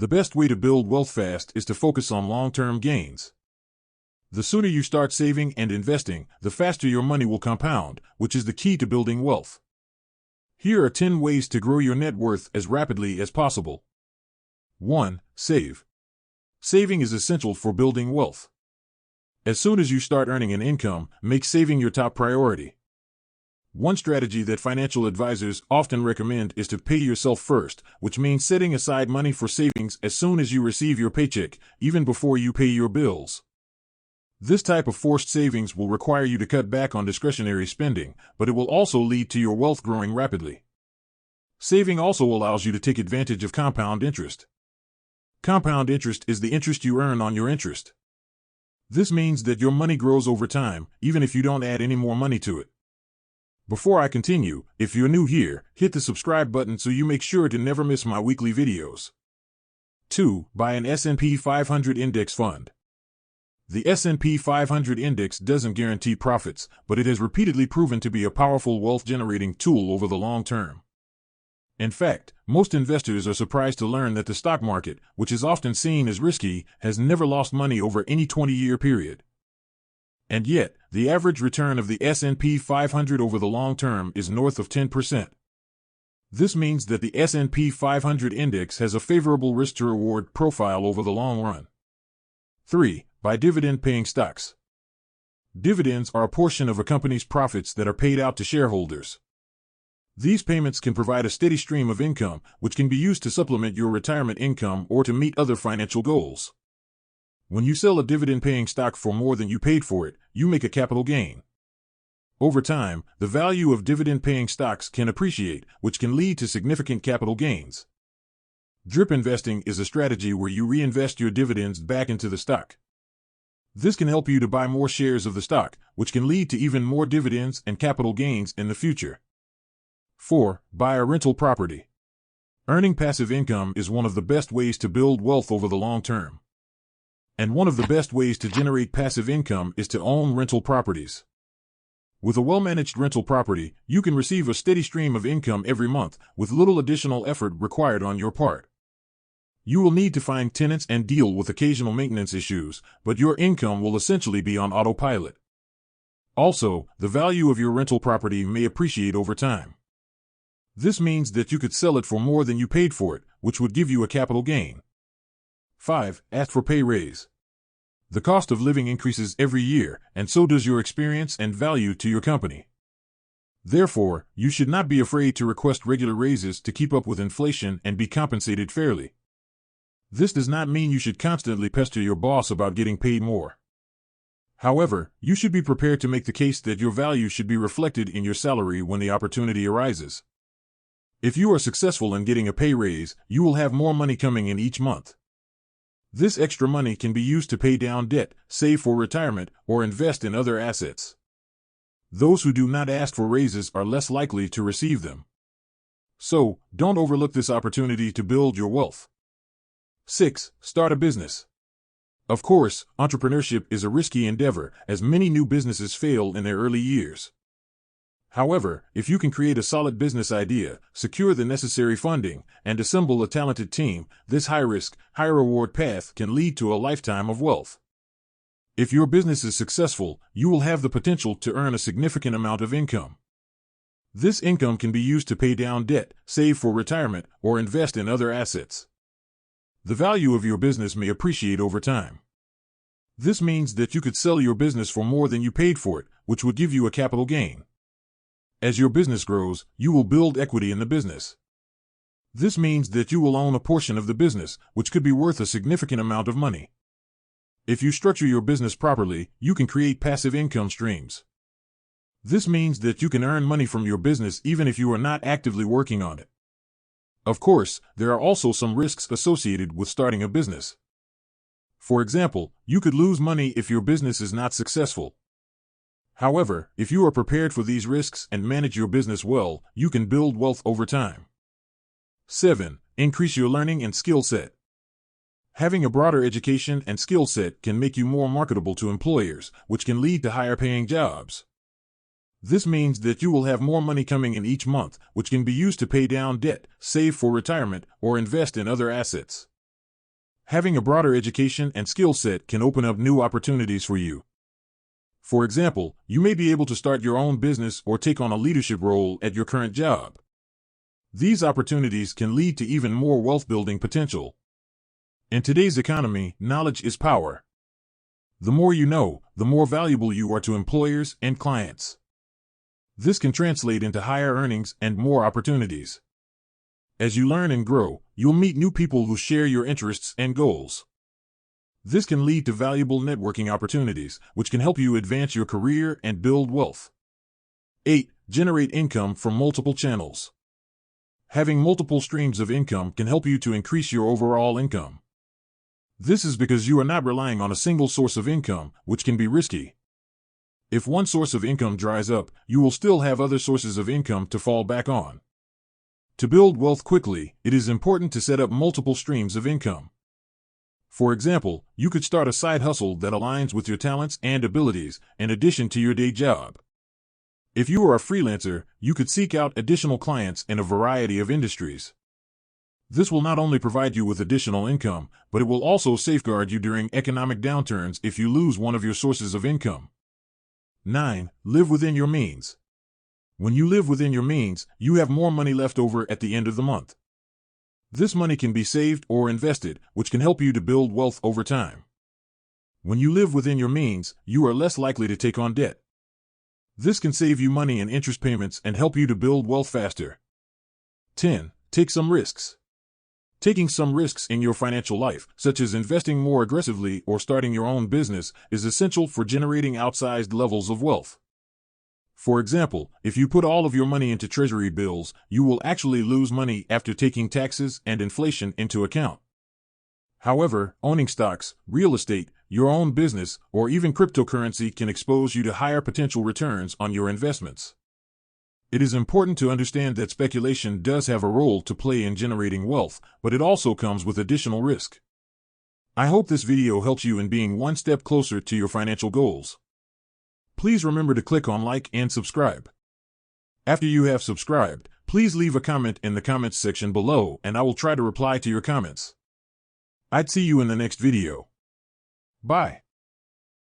The best way to build wealth fast is to focus on long-term gains. The sooner you start saving and investing, the faster your money will compound, which is the key to building wealth. Here are 10 ways to grow your net worth as rapidly as possible. 1. Save. Saving is essential for building wealth. As soon as you start earning an income, make saving your top priority. One strategy that financial advisors often recommend is to pay yourself first, which means setting aside money for savings as soon as you receive your paycheck, even before you pay your bills. This type of forced savings will require you to cut back on discretionary spending, but it will also lead to your wealth growing rapidly. Saving also allows you to take advantage of compound interest. Compound interest is the interest you earn on your interest. This means that your money grows over time, even if you don't add any more money to it. Before I continue, if you're new here, hit the subscribe button so you make sure to never miss my weekly videos. 2. Buy an S&P 500 index fund. The S&P 500 index doesn't guarantee profits, but it has repeatedly proven to be a powerful wealth-generating tool over the long term. In fact, most investors are surprised to learn that the stock market, which is often seen as risky, has never lost money over any 20-year period. And yet, the average return of the S&P 500 over the long term is north of 10%. This means that the S&P 500 index has a favorable risk-to-reward profile over the long run. 3. Buy dividend-paying stocks. Dividends are a portion of a company's profits that are paid out to shareholders. These payments can provide a steady stream of income, which can be used to supplement your retirement income or to meet other financial goals. When you sell a dividend-paying stock for more than you paid for it, you make a capital gain. Over time, the value of dividend-paying stocks can appreciate, which can lead to significant capital gains. Drip investing is a strategy where you reinvest your dividends back into the stock. This can help you to buy more shares of the stock, which can lead to even more dividends and capital gains in the future. 4. Buy a rental property. Earning passive income is one of the best ways to build wealth over the long term. And one of the best ways to generate passive income is to own rental properties. With a well-managed rental property, you can receive a steady stream of income every month, with little additional effort required on your part. You will need to find tenants and deal with occasional maintenance issues, but your income will essentially be on autopilot. Also, the value of your rental property may appreciate over time. This means that you could sell it for more than you paid for it, which would give you a capital gain. 5. Ask for pay raise. The cost of living increases every year, and so does your experience and value to your company. Therefore, you should not be afraid to request regular raises to keep up with inflation and be compensated fairly. This does not mean you should constantly pester your boss about getting paid more. However, you should be prepared to make the case that your value should be reflected in your salary when the opportunity arises. If you are successful in getting a pay raise, you will have more money coming in each month. This extra money can be used to pay down debt, save for retirement, or invest in other assets. Those who do not ask for raises are less likely to receive them. So, don't overlook this opportunity to build your wealth. 6. Start a business. Of course, entrepreneurship is a risky endeavor, as many new businesses fail in their early years. However, if you can create a solid business idea, secure the necessary funding, and assemble a talented team, this high-risk, high-reward path can lead to a lifetime of wealth. If your business is successful, you will have the potential to earn a significant amount of income. This income can be used to pay down debt, save for retirement, or invest in other assets. The value of your business may appreciate over time. This means that you could sell your business for more than you paid for it, which would give you a capital gain. As your business grows, you will build equity in the business. This means that you will own a portion of the business, which could be worth a significant amount of money. If you structure your business properly, you can create passive income streams. This means that you can earn money from your business even if you are not actively working on it. Of course, there are also some risks associated with starting a business. For example, you could lose money if your business is not successful. However, if you are prepared for these risks and manage your business well, you can build wealth over time. 7. Increase your learning and skill set. Having a broader education and skill set can make you more marketable to employers, which can lead to higher paying jobs. This means that you will have more money coming in each month, which can be used to pay down debt, save for retirement, or invest in other assets. Having a broader education and skill set can open up new opportunities for you. For example, you may be able to start your own business or take on a leadership role at your current job. These opportunities can lead to even more wealth-building potential. In today's economy, knowledge is power. The more you know, the more valuable you are to employers and clients. This can translate into higher earnings and more opportunities. As you learn and grow, you'll meet new people who share your interests and goals. This can lead to valuable networking opportunities, which can help you advance your career and build wealth. 8. Generate income from multiple channels. Having multiple streams of income can help you to increase your overall income. This is because you are not relying on a single source of income, which can be risky. If one source of income dries up, you will still have other sources of income to fall back on. To build wealth quickly, it is important to set up multiple streams of income. For example, you could start a side hustle that aligns with your talents and abilities, in addition to your day job. If you are a freelancer, you could seek out additional clients in a variety of industries. This will not only provide you with additional income, but it will also safeguard you during economic downturns if you lose one of your sources of income. 9. Live within your means. When you live within your means, you have more money left over at the end of the month. This money can be saved or invested, which can help you to build wealth over time. When you live within your means, you are less likely to take on debt. This can save you money in interest payments and help you to build wealth faster. 10. Take some risks. Taking some risks in your financial life, such as investing more aggressively or starting your own business, is essential for generating outsized levels of wealth. For example, if you put all of your money into treasury bills, you will actually lose money after taking taxes and inflation into account. However, owning stocks, real estate, your own business, or even cryptocurrency can expose you to higher potential returns on your investments. It is important to understand that speculation does have a role to play in generating wealth, but it also comes with additional risk. I hope this video helps you in being one step closer to your financial goals. Please remember to click on like and subscribe. After you have subscribed, please leave a comment in the comments section below and I will try to reply to your comments. I'd see you in the next video. Bye.